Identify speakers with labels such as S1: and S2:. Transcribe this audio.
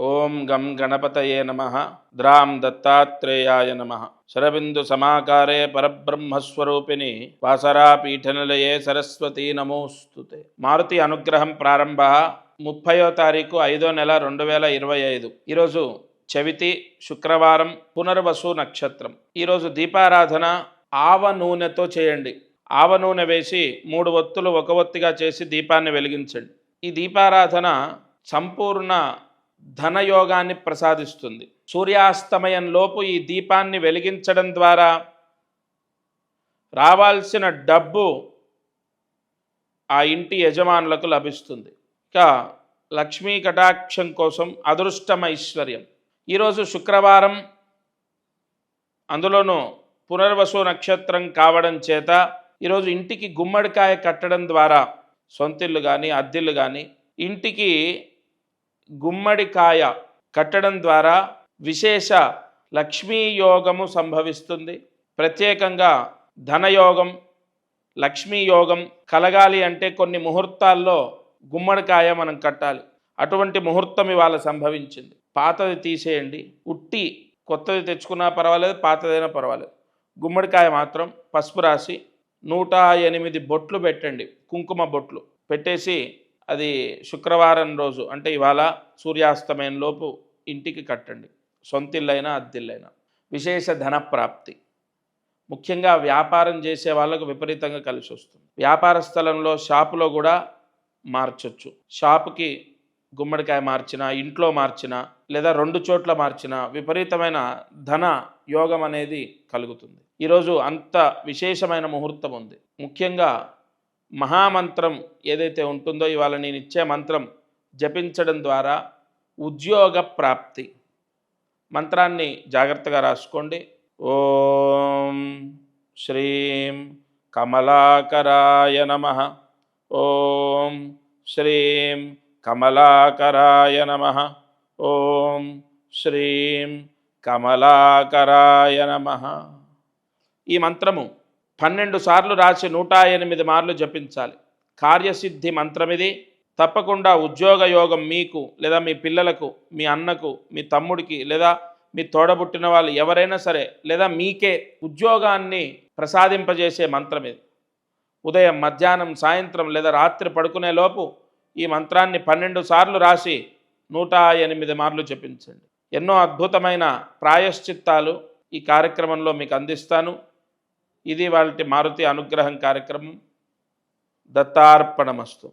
S1: ఓం గం గణపతయే నమః. ద్రాం దత్తాత్రేయాయ నమః. శరబిందు సమాకారే పరబ్రహ్మస్వరూపిణి వాసరాపీఠనిలయే సరస్వతీ నమోస్తుతే. మారుతి అనుగ్రహం ప్రారంభ 30వ తారీఖు 5వ నెల 2025. ఈరోజు చవితి, శుక్రవారం, పునర్వసు నక్షత్రం. ఈరోజు దీపారాధన ఆవ నూనెతో చేయండి. ఆవ నూనె వేసి 3 ఒత్తులు ఒక ఒత్తిగా చేసి దీపాన్ని వెలిగించండి. ఈ దీపారాధన సంపూర్ణ ధనయోగాన్ని ప్రసాదిస్తుంది. సూర్యాస్తమయంలోపు ఈ దీపాన్ని వెలిగించడం ద్వారా రావాల్సిన డబ్బు ఆ ఇంటి యజమానులకు లభిస్తుంది. ఇక లక్ష్మీ కటాక్షం కోసం అదృష్టం, ఐశ్వర్యం. ఈరోజు శుక్రవారం, అందులోనూ పునర్వసు నక్షత్రం కావడం చేత ఈరోజు ఇంటికి గుమ్మడికాయ కట్టడం ద్వారా సొంతిల్లు కానీ అద్దిల్లు కానీ ఇంటికి గుమ్మడికాయ కట్టడం ద్వారా విశేష లక్ష్మీ యోగము సంభవిస్తుంది. ప్రత్యేకంగా ధనయోగం, లక్ష్మీ యోగం కలగాలి అంటే కొన్ని ముహూర్తాల్లో గుమ్మడికాయ మనం కట్టాలి. అటువంటి ముహూర్తం ఇవాళ సంభవించింది. పాతది తీసేయండి. ఉట్టి కొత్తది తెచ్చుకున్నా పర్వాలేదు, పాతదైనా పర్వాలేదు. గుమ్మడికాయ మాత్రం పసుపు రాసి 108 బొట్లు పెట్టండి. కుంకుమ బొట్లు పెట్టేసి అది శుక్రవారం రోజు అంటే ఇవాళ సూర్యాస్తమయంలోపు ఇంటికి కట్టండి. సొంతిల్లైనా అద్దిల్లైనా. విశేష ధనప్రాప్తి. ముఖ్యంగా వ్యాపారం చేసే వాళ్ళకు విపరీతంగా కలిసి వస్తుంది. వ్యాపార స్థలంలో, షాపులో కూడా మార్చొచ్చు. షాపుకి గుమ్మడికాయ మార్చినా, ఇంట్లో మార్చినా, లేదా 2 చోట్ల మార్చినా విపరీతమైన ధన యోగం అనేది కలుగుతుంది. ఈరోజు అంత విశేషమైన ముహూర్తం ఉంది. ముఖ్యంగా మహామంత్రం ఏదైతే ఉంటుందో ఇవాళ నేను ఇచ్చే మంత్రం జపించడం ద్వారా ఉద్యోగ ప్రాప్తి. మంత్రాన్ని జాగ్రత్తగా రాసుకోండి. ఓం శ్రీం కమలాకరాయ నమః. ఓం శ్రీం కమలాకరాయ నమః. ఓం శ్రీం కమలాకరాయ నమః. ఈ మంత్రము 12 సార్లు రాసి 108 మార్లు జపించాలి. కార్యసిద్ధి మంత్రం ఇది. తప్పకుండా ఉద్యోగ యోగం మీకు లేదా మీ పిల్లలకు, మీ అన్నకు, మీ తమ్ముడికి లేదా మీ తోడబుట్టిన వాళ్ళు ఎవరైనా సరే, లేదా మీకే ఉద్యోగాన్ని ప్రసాదింపజేసే మంత్రం ఇది. ఉదయం, మధ్యాహ్నం, సాయంత్రం లేదా రాత్రి పడుకునే లోపు ఈ మంత్రాన్ని 12 సార్లు రాసి 108 మార్లు జపించండి. ఎన్నో అద్భుతమైన ప్రాయశ్చిత్తాలు ఈ కార్యక్రమంలో మీకు అందిస్తాను. ఇది వాళ్ళ మారుతి అనుగ్రహం కార్యక్రమం. దత్తార్పణమస్తు.